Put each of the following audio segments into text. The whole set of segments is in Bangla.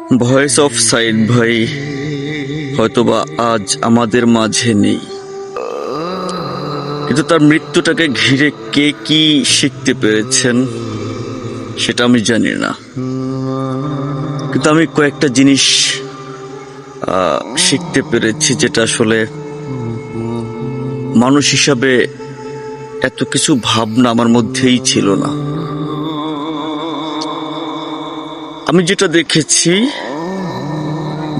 ভয়েস অফ সাইদ ভাই হয়তোবা আজ আমাদের মাঝে নেই, কিন্তু তার মৃত্যুটাকে ঘিরে কে কি শিখতে পেরেছেন সেটা আমি জানি না। কিন্তু আমি কয়েকটা জিনিস শিখতে পেরেছি, যেটা আসলে মানুষ হিসাবে এত কিছু ভাবনা আমার মধ্যেই ছিল না। আমি যেটা দেখেছি,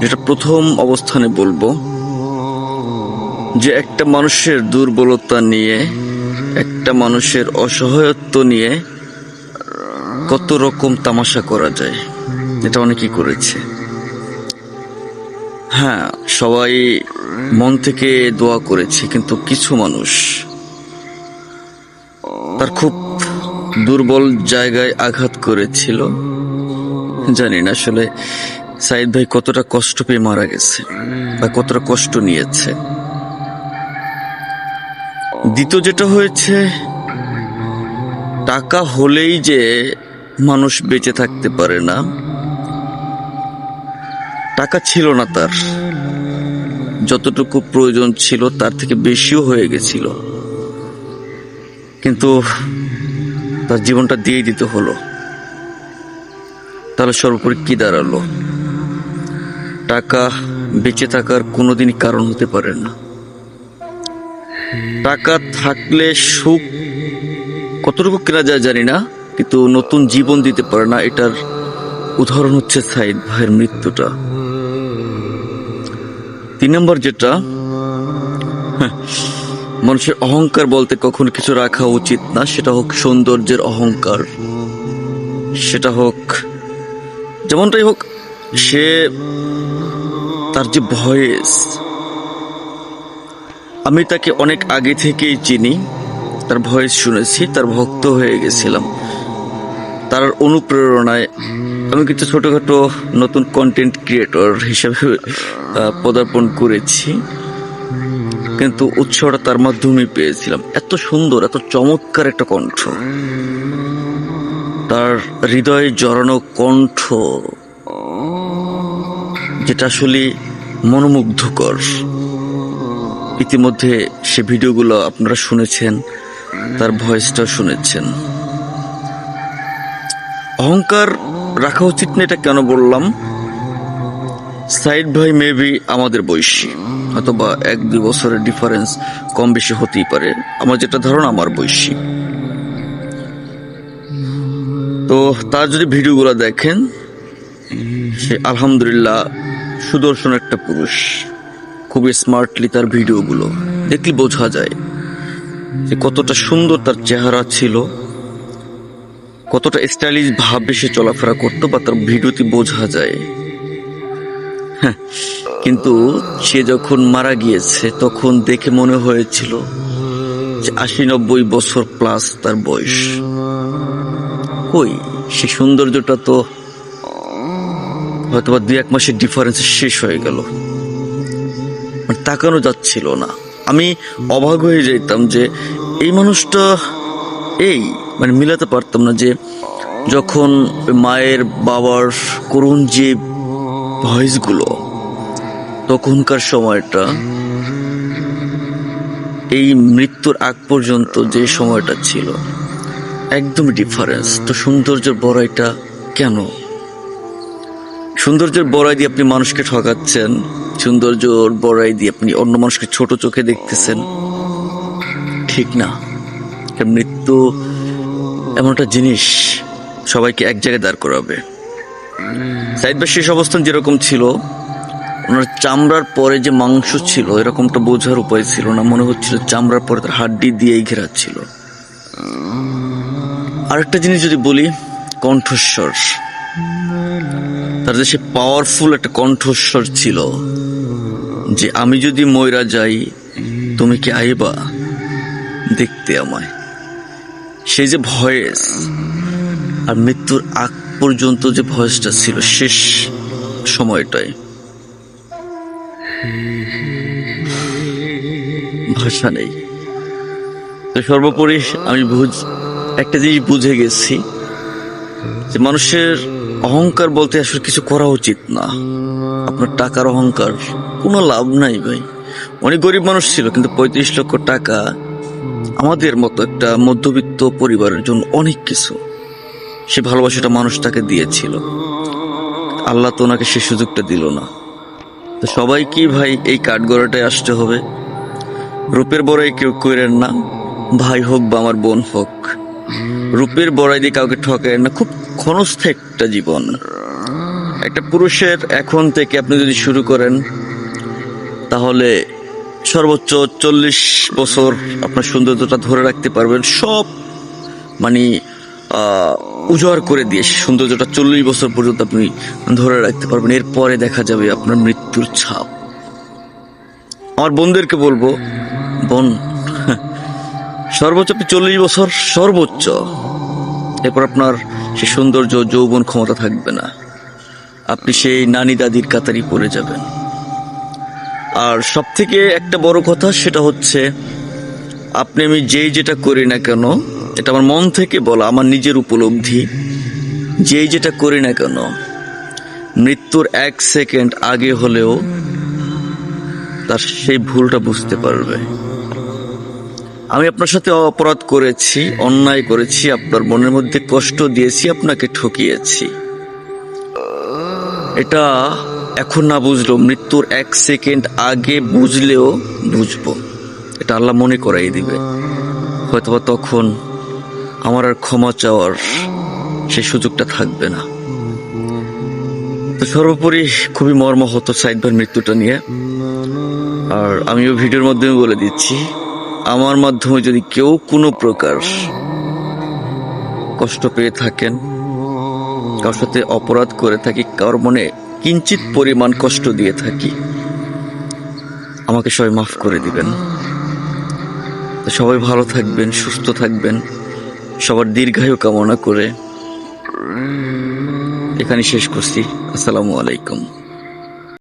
যেটা প্রথম অবস্থানে বলবো, যে একটা মানুষের দুর্বলতা নিয়ে, একটা মানুষের অসহায়ত্ব নিয়ে কত রকম তামাশা করা যায়, এটা অনেকেই করেছে। হ্যাঁ, সবাই মন থেকে দোয়া করেছে, কিন্তু কিছু মানুষ তার খুব দুর্বল জায়গায় আঘাত করেছিল। জানি না আসলে সাইদ ভাই কতটা কষ্ট পেয়ে মারা গেছে বা কতটা কষ্ট নিয়েছে। দ্বিতীয় যেটা হয়েছে, টাকা হলেই যে মানুষ বেঁচে থাকতে পারে না, টাকা ছিল না তার, যতটুকু প্রয়োজন ছিল তার থেকে বেশিও হয়ে গেছিল, কিন্তু তার জীবনটা দিয়ে দিতে হলো। তাহলে সর্বোপরি কি দাঁড়ালো? টাকা বেঁচে থাকার কোনোদিনই কারণ হতে পারে না। টাকা থাকলে সুখ কতটুকু কেনা যায় জানি না, কিন্তু নতুন জীবন দিতে পারে না। এটার উদাহরণ হচ্ছে সাইদ ভাইয়ের মৃত্যুটা। 3 নম্বর যেটা, মানুষের অহংকার বলতে কখনো কিছু রাখা উচিত না। সেটা হোক সৌন্দর্যের অহংকার, সেটা হোক যেমনটাই হোক, সে তার যে ভয়েস, আমি তাকে অনেক আগে থেকেই চিনি, তার ভয়েস শুনেছি, তার ভক্ত হয়ে গেছিলাম। তার অনুপ্রেরণায় আমি কিছু ছোটখাটো নতুন কন্টেন্ট ক্রিয়েটর হিসেবে পদার্পণ করেছি, কিন্তু উৎসাহটা তার মাধ্যমেই পেয়েছিলাম। এত সুন্দর, এত চমৎকার একটা কণ্ঠ, তার হৃদয়ে জড়ানো কণ্ঠ, যেটা আসলে মনোমুগ্ধকর। ইতিমধ্যে সে ভিডিওগুলো আপনারা শুনেছেন, তার ভয়েসটা শুনেছেন। অহংকার রাখা উচিত না, এটা কেন বললাম? সাইদ ভাই মেবি আমাদের বয়সী, অথবা 1-2 বছরের ডিফারেন্স কম বেশি হতেই পারে, আমার যেটা ধারণা আমার বয়সী। তো তার যদি ভিডিওগুলো দেখেন, সে আলহামদুলিল্লাহ সুদর্শন একটা পুরুষ। খুবই স্মার্টলি তার ভিডিওগুলো দেখলে বোঝা যায় যে কতটা সুন্দর তার চেহারা ছিল, কতটা স্টাইলিশ ভাবে সে চলাফেরা করতো, বা তার ভিডিওতে বোঝা যায়। কিন্তু সে যখন মারা গিয়েছে তখন দেখে মনে হয়েছিল যে 80-90 বছর প্লাস তার বয়স। কই, সে সৌন্দর্যটা তো হয়তোবা 2-1 মাসের ডিফারেন্সে শেষ হয়ে গেল, তাকানো যাচ্ছিল না। আমি অবাক হয়ে যেতাম যে এই মানুষটা, মিলাতে পারতাম না যে যখন মায়ের বাবার করুণ যে ভয়েসগুলো, তখনকার সময়টা, এই মৃত্যুর আগ পর্যন্ত যে সময়টা ছিল, একদম ডিফারেন্স। তো সৌন্দর্যের বড়াইটা কেন? সৌন্দর্যের বড়াই দিয়ে আপনি মানুষকে ঠকাচ্ছেন, সৌন্দর্যর বড়াই দিয়ে আপনি অন্য মানুষকে ছোট চোখে দেখতেছেন, ঠিক না। মৃত্যু এমন একটা জিনিস, সবাইকে এক জায়গায় দাঁড় করাবে। সাইদ ভাই শেষ অবস্থান যেরকম ছিল, ওনার চামড়ার পরে যে মাংস ছিল, এরকমটা বোঝার উপায় ছিল না। মনে হচ্ছিল চামড়ার পরে তার হাড্ডি দিয়েই ঘেরা ছিল। আরেকটা জিনিস যদি বলি, কণ্ঠস্বর, তার যে সে পাওয়ারফুল একটা কণ্ঠস্বর ছিল, যে আমি যদি মইরা যাই তুমি কি আইবা দেখতে আমায়। সেই যে ভয়েস, আর মৃত্যুর আগ পর্যন্ত যে ভয়েসটা ছিল, শেষ সময়টায় ভাষা নেই। তো সর্বোপরি আমি একটা জিনিস বুঝে গেছি, যে মানুষের অহংকার বলতে আসলে কিছু করা উচিত না। আপনার টাকার অহংকার কোনো লাভ নাই ভাই। অনেক গরিব মানুষ ছিল, কিন্তু 35 লক্ষ টাকা আমাদের মতো একটা মধ্যবিত্ত পরিবারের জন্য অনেক কিছু। সে ভালোবাসাটা মানুষ তাকে দিয়েছিল, আল্লাহ তো ওনাকে সে সুযোগটা দিল না। তো সবাই কি ভাই এই কাঠগড়াটায় আসতে হবে? রূপের বড়াই কেউ করেন না, ভাই হোক বা আমার বোন হোক। রূপের বড়াই দিয়ে কাউকে ঠকায় না। খুব ক্ষণস্থায়ী একটা জীবন। একটা পুরুষের এখন থেকে আপনি যদি শুরু করেন, তাহলে সর্বোচ্চ 40 বছর আপনার সৌন্দর্যটা ধরে রাখতে পারবেন। সব মানে উজাড় করে দিয়ে সৌন্দর্যটা 40 বছর পর্যন্ত আপনি ধরে রাখতে পারবেন। এরপরে দেখা যাবে আপনার মৃত্যুর ছাপ। আমার বোনদেরকে বলবো, বোন, সর্বোচ্চ আপনি 40 বছর সর্বোচ্চ, এরপর আপনার সে সৌন্দর্য যৌবন ক্ষমতা থাকবে না। আপনি সেই নানি দাদির কাতারি পড়ে যাবেন। আর সব থেকে একটা বড় কথা, সেটা হচ্ছে আপনি আমি যেই যেটা করি না কেন, এটা আমার মন থেকে বলা, আমার নিজের উপলব্ধি, যেই যেটা করি না কেন, মৃত্যুর 1 সেকেন্ড আগে হলেও তার সেই ভুলটা বুঝতে পারবে। আমি আপনার সাথে অপরাধ করেছি, অন্যায় করেছি, আপনার মনের মধ্যে কষ্ট দিয়েছি, আপনাকে ঠকিয়েছি। এটা এখন না বুঝলেও মৃত্যুর 1 সেকেন্ড আগে বুঝলেও বুঝবো। এটা আল্লাহ মনে করাই দিবে। হয়তোবা তখন আমার আর ক্ষমা চাওয়ার সেই সুযোগটা থাকবে না। তো সর্বোপরি খুবই মর্মাহত সাইদ ভাইয়ের মৃত্যুটা নিয়ে। আর আমিও ভিডিওর মাধ্যমে বলে দিচ্ছি, আমার মাধ্যমে যদি কেউ কোনো প্রকার কষ্ট পেয়ে থাকেন, কারোর সাথে অপরাধ করে থাকি, কারোর মনে কিঞ্চিত পরিমাণ কষ্ট দিয়ে থাকি, আমাকে সবাই মাফ করে দিবেন। তো সবাই ভালো থাকবেন, সুস্থ থাকবেন, সবার দীর্ঘায়ু কামনা করে এখানে শেষ করছি। আসসালামু আলাইকুম।